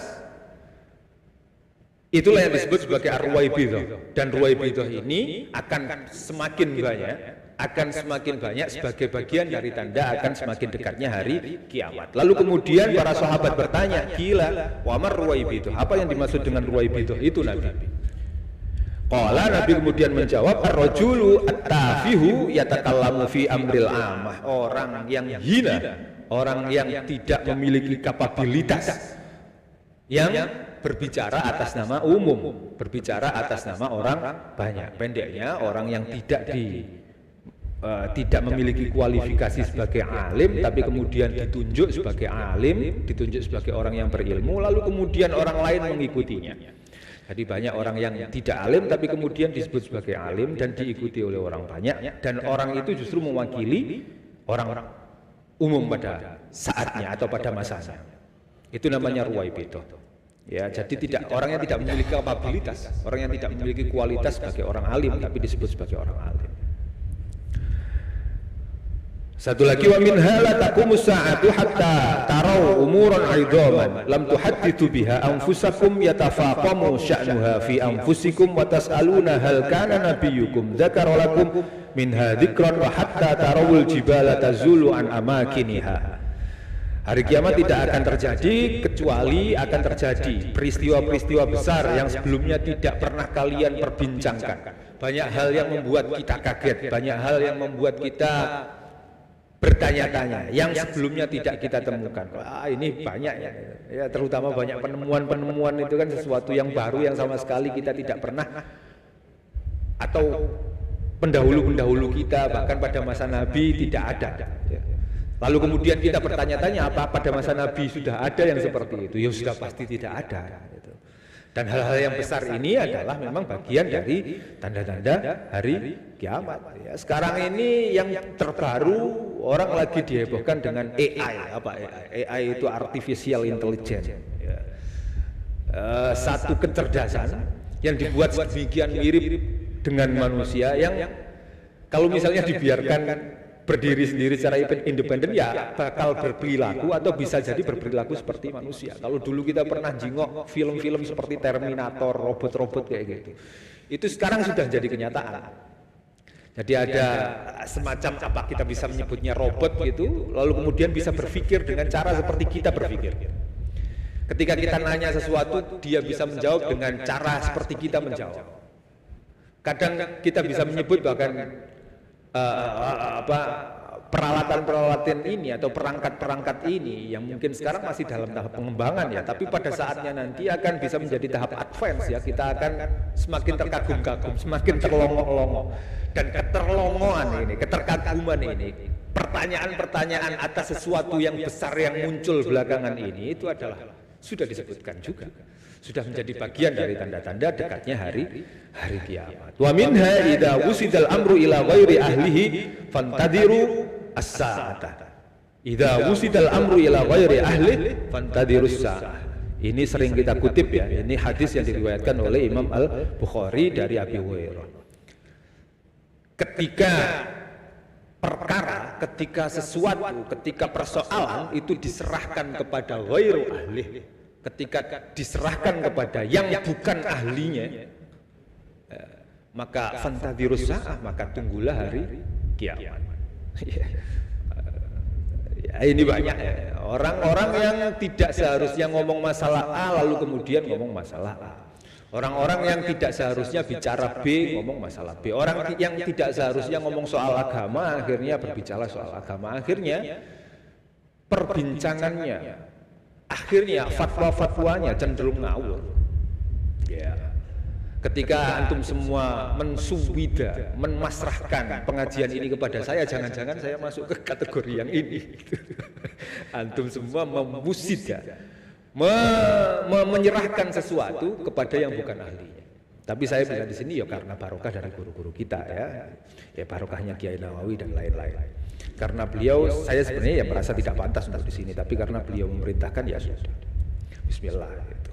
Speaker 4: itulah yang disebut sebagai ar-ruwaibidah. Dan ruwaibidah ini akan semakin banyak sebagai bagian dari tanda akan semakin dekatnya hari kiamat. Lalu kemudian para sahabat bertanya, gila, wa mar ruwaibidah, apa yang dimaksud dengan ruwaibidah itu Nabi? Qala, Nabi kemudian menjawab, ar-rajulu at-tafihu yatakallamu fi amril amah, orang yang hina, orang yang tidak memiliki kapabilitas, yang berbicara atas nama umum, berbicara atas nama orang banyak. Pendeknya orang yang tidak memiliki kualifikasi sebagai alim, tapi kemudian ditunjuk sebagai alim, ditunjuk sebagai orang yang berilmu, lalu kemudian orang lain mengikutinya. Jadi banyak orang yang tidak alim, tapi kemudian disebut sebagai alim dan diikuti oleh orang banyak, dan orang itu justru mewakili orang umum pada saatnya atau pada masanya. Itu namanya ruwaibidah. Ya, jadi orang yang tidak memiliki kapabilitas, orang yang tidak memiliki kualitas sebagai orang alim, tapi disebut sebagai orang alim. Satu lagi, wa min hala taqumus sa'atu hatta tarau umuran 'idhaman lam tuhaddithu biha anfusakum yatafaqamu sya'nuha fi anfusikum wa tas'aluna hal kana nabiyyukum dzakara lakum minha dzikran wa hatta tarawul jibala tazulu an amakiniha. Hari kiamat tidak akan terjadi kecuali akan terjadi peristiwa-peristiwa besar yang sebelumnya tidak pernah kalian perbincangkan. Banyak hal yang membuat kita kaget, banyak hal yang membuat kita bertanya-tanya yang sebelumnya tidak kita temukan. Wah, ini banyak ya, terutama banyak penemuan-penemuan itu kan sesuatu yang baru yang sama sekali kita tidak pernah, atau pendahulu-pendahulu kita bahkan pada masa Nabi tidak ada. Lalu kemudian kita bertanya-tanya, apa pada masa Nabi sudah ada yang seperti itu? Ya sudah pasti tidak ada. Dan hal-hal yang besar ini adalah memang bagian dari tanda-tanda hari kiamat. Ya, sekarang ini yang terbaru orang lagi dihebohkan dengan AI. Apa AI? AI itu artificial intelligence. Ya. Satu kecerdasan yang dibuat sedemikian mirip dengan manusia yang kalau misalnya dibiarkan berdiri sendiri secara independen ya bakal berperilaku atau bisa jadi berperilaku seperti manusia. Kalau dulu kita pernah jingok film-film seperti Terminator, robot-robot kayak gitu, itu sekarang sudah jadi kenyataan. Jadi ada semacam apa kita bisa menyebutnya robot gitu, lalu kemudian bisa berpikir dengan cara seperti kita berpikir. Ketika kita nanya sesuatu, dia bisa menjawab dengan cara seperti kita menjawab. Kadang kita bisa menyebut bahkan peralatan-peralatan ini atau perangkat-perangkat ini yang mungkin sekarang masih dalam tahap pengembangan ya, tapi pada saatnya nanti akan bisa menjadi tahap advance ya, kita akan semakin terkagum-kagum, semakin terlongo-longo. Dan keterlongoan ini, keterkaguman ini, pertanyaan-pertanyaan atas sesuatu yang besar yang muncul belakangan ini itu adalah sudah disebutkan juga, sudah menjadi bagian dari tanda-tanda dekatnya hari kiamat. Wa minha idza wusidal amru ila ghairi ahlihi fantadiru as-sa'ata. Idza wusidal amru ila ghairi ahlihi fantadiru as-sa'ah. Ini sering kita kutip ya. Ini hadis yang diriwayatkan oleh Imam Al-Bukhari dari Abi Hurairah. Ketika perkara, ketika sesuatu, ketika persoalan itu diserahkan kepada ghairu ahli, ketika diserahkan kepada yang bukan ahlinya, maka fantadhirus sa'ah, maka tunggulah hari kiamat. Ini banyak ya. Orang-orang yang tidak seharusnya ngomong masalah A lalu kemudian ngomong masalah A. Orang-orang yang tidak seharusnya bicara B ngomong masalah B. Orang yang tidak seharusnya ngomong soal agama akhirnya berbicara soal agama. Akhirnya perbincangannya, akhirnya fatwa-fatwanya cenderung ngawur. Ya. Ketika antum semua mensuwida, memasrahkan pengajian ini kepada saya, jangan-jangan saya masuk ke kategori yang ini. Antum semua memusida, menyerahkan sesuatu kepada yang bukan ahlinya. Tapi saya bisa di sini ya karena barokah dari guru-guru kita ya barokahnya Kiai Nawawi dan lain-lain. Karena beliau, saya sebenarnya ya merasa tidak pantas untuk di sini, tapi karena beliau memerintahkan ya sudah. Bismillah gitu.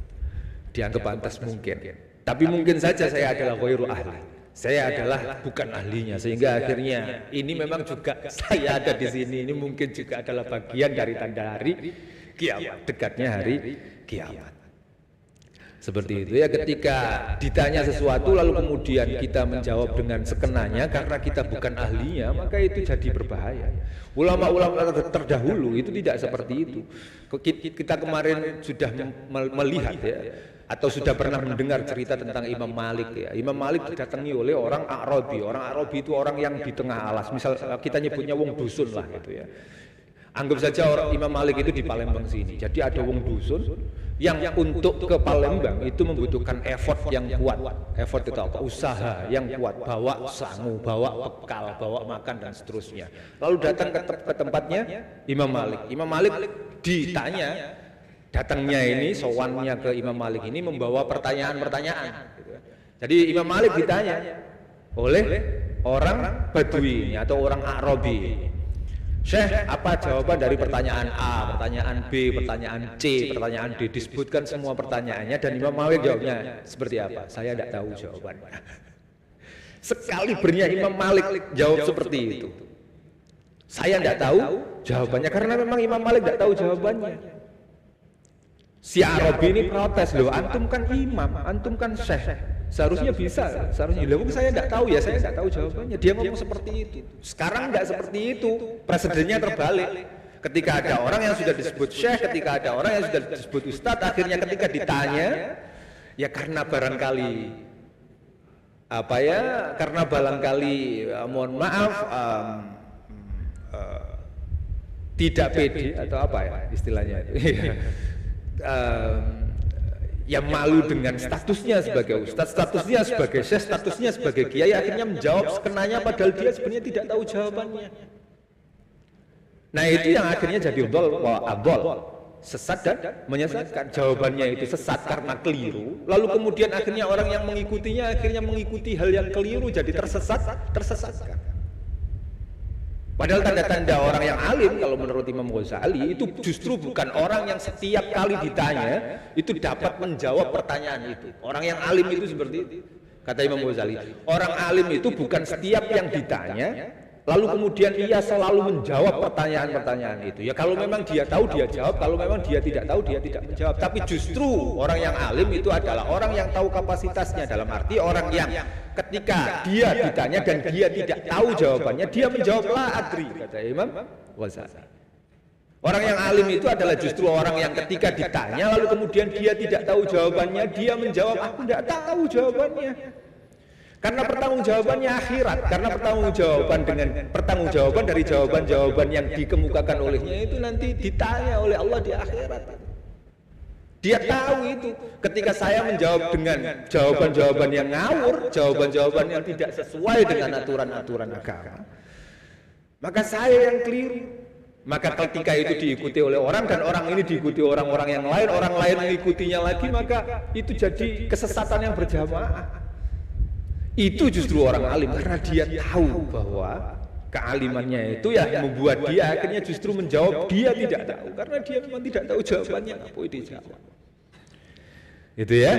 Speaker 4: Dianggap pantas mungkin. Tapi mungkin saja saya adalah ghairu ahli. Saya adalah bukan ahlinya, sehingga akhirnya ini memang juga saya ada di sini. Ini mungkin juga adalah bagian dari tanda hari kiamat, dekatnya hari kiamat. Seperti itu ya, ketika ditanya sesuatu lalu kemudian kita menjawab dengan sekenanya karena kita bukan ahlinya, maka itu jadi berbahaya. Ulama-ulama terdahulu itu tidak seperti itu. Kita kemarin sudah melihat ya, atau sudah pernah mendengar cerita tentang Imam Malik ya. Imam Malik didatangi oleh orang Arabi. Orang Arabi itu orang yang di tengah alas. Misal kita nyebutnya wong dusun lah gitu ya. Anggap saja orang Imam Malik itu di Palembang sini. Jadi ada wong dusun yang untuk ke Palembang itu membutuhkan effort yang kuat. Effort itu apa? Usaha yang kuat. Bawa sangu, bawa bekal, bawa makan dan seterusnya. Lalu datang ke tempatnya Imam Malik. Imam Malik ditanya, datangnya ini, sowannya ke Imam Malik ini membawa pertanyaan-pertanyaan. Jadi Imam Malik ditanya oleh orang Badui atau orang Arabi. Syekh, apa jawaban dari pertanyaan A, pertanyaan B, pertanyaan C, pertanyaan D? Disebutkan semua pertanyaannya dan Imam Malik jawabnya seperti apa? Saya tidak tahu jawabannya. Sekali bernya Imam Malik jawab seperti itu. Saya tidak tahu jawabannya karena memang Imam Malik tidak tahu jawabannya. Si Arabi ini protes, loh, antum kan imam, antum kan syekh. Seharusnya bisa, seharusnya. Loh, saya tidak tahu ya, saya tidak tahu jawabannya. Dia ngomong seperti itu. Sekarang tidak seperti itu. Presidennya terbalik. Ketika ada orang yang sudah disebut syekh, ketika ada orang yang sudah disebut ustadz, akhirnya ketika ditanya, ya karena barangkali karena barangkali mohon maaf tidak pede atau apa ya istilahnya itu. Yang malu dengan statusnya sebagai ustadz, statusnya sebagai syekh, statusnya sebagai kiai, akhirnya menjawab sekenanya padahal dia sebenarnya tidak tahu jawabannya. Nah itu yang akhirnya jadi adol, sesat dan menyesatkan. Jawabannya itu sesat karena keliru, lalu kemudian akhirnya orang yang mengikutinya akhirnya mengikuti hal yang keliru, jadi tersesatkan. Padahal tanda-tanda orang yang alim kalau menurut Imam Ghazali itu justru bukan orang yang setiap kali ditanya itu dapat menjawab pertanyaan itu. Orang yang alim itu seperti itu. Kata Imam Ghazali, orang alim itu bukan setiap yang ditanya lalu kemudian ia selalu menjawab pertanyaan-pertanyaan itu. Ya kalau memang dia tahu dia jawab, kalau memang dia tidak tahu dia tidak menjawab. Tapi justru orang yang alim itu adalah orang yang tahu kapasitasnya, dalam arti orang yang ketika dia ditanya dan dia tidak tahu jawabannya, dia menjawab la adri, kata Imam Ghazali. Orang yang alim itu adalah justru orang yang ketika ditanya lalu kemudian dia tidak tahu jawabannya, dia menjawab aku tidak tahu jawabannya. Karena pertanggungjawabannya akhirat, karena pertanggungjawaban dari jawaban-jawaban yang dikemukakan olehnya itu nanti ditanya oleh Allah di akhirat. Dia tahu itu. Ketika saya menjawab dengan jawaban-jawaban yang ngawur, jawaban-jawaban yang tidak sesuai dengan aturan-aturan agama, maka saya yang keliru. Maka ketika itu diikuti oleh orang dan orang ini diikuti orang-orang yang lain, orang lain mengikutinya lagi, maka itu jadi kesesatan yang berjamaah. Itu justru orang alim karena dia tahu bahwa kealimannya itu ya membuat dia akhirnya justru menjawab dia tidak tahu karena dia memang tidak tahu jawabannya apa itu dijawab. Itu ya.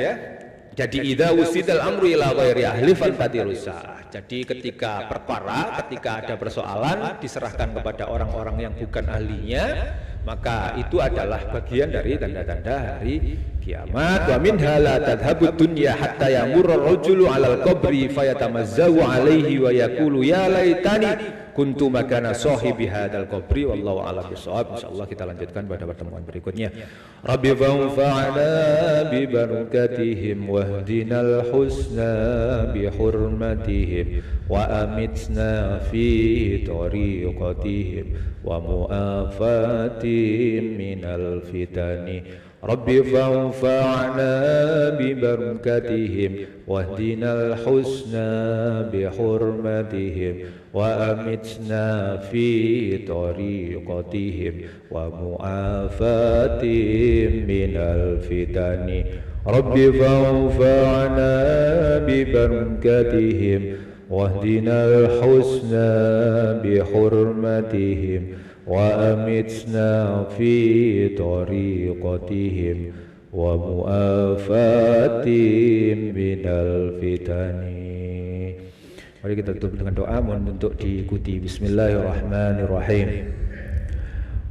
Speaker 4: Jadi idza usidal amru ila ghairi ahli fanfatirusa. Jadi ketika perkara, ketika ada persoalan diserahkan kepada orang-orang yang bukan ahlinya, maka itu adalah bagian dari tanda-tanda hari kiamat. Wa minha la tadhhabud dunya hatta yamurra ar-rajulu 'alal qabri fayatamazzahu 'alaihi wa yaqulu ya laitani kuntu makana sahibi hadzal qabri wallahu a'lam bissawab. Insyaallah kita lanjutkan pada pertemuan berikutnya. Rabbi fanfa'na bi barakatihim wahdinal husna bi hurmatihim wa amitna fi tariqatihim wa mu'afatihim minal fitani. Rabbi fanfa'na bi barakatihim wahdinal husna bi hurmatihim wa amitna fi tariqatihim wa mu'afatihim minal fitani. Rabbi fanfa'na bi barakatihim wahdinal husna bi hurmatihim wa amitna fi tariqatihim wa mu'afatihim minal fitani. Mari kita tutup dengan doa mohon untuk diikuti. Bismillahirrahmanirrahim.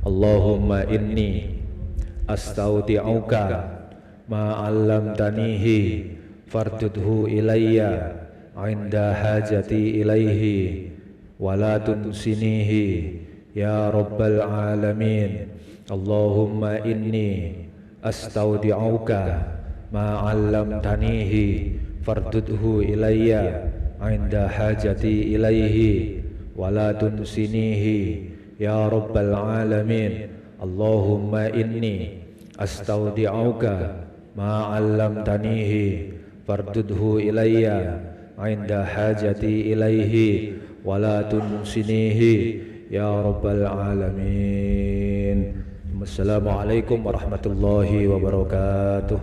Speaker 4: Allahumma inni astaudi'uka ma 'allamtanihi fardudhu ilayya 'inda hajati ilaihi wa la tunsinihi ya rabbal alamin. Allahumma inni astaudi'uka ma 'allamtanihi fardudhu ilayya 'inda hajati ilaihi wa la tunsinihi ya rabbal alamin. Allahumma inni astaudi'uka ma 'allamtanihi fardudhu ilayya 'inda hajati ilaihi wa la tunsinihi ya rabbal alamin. Wassalamualaikum warahmatullahi wabarakatuh.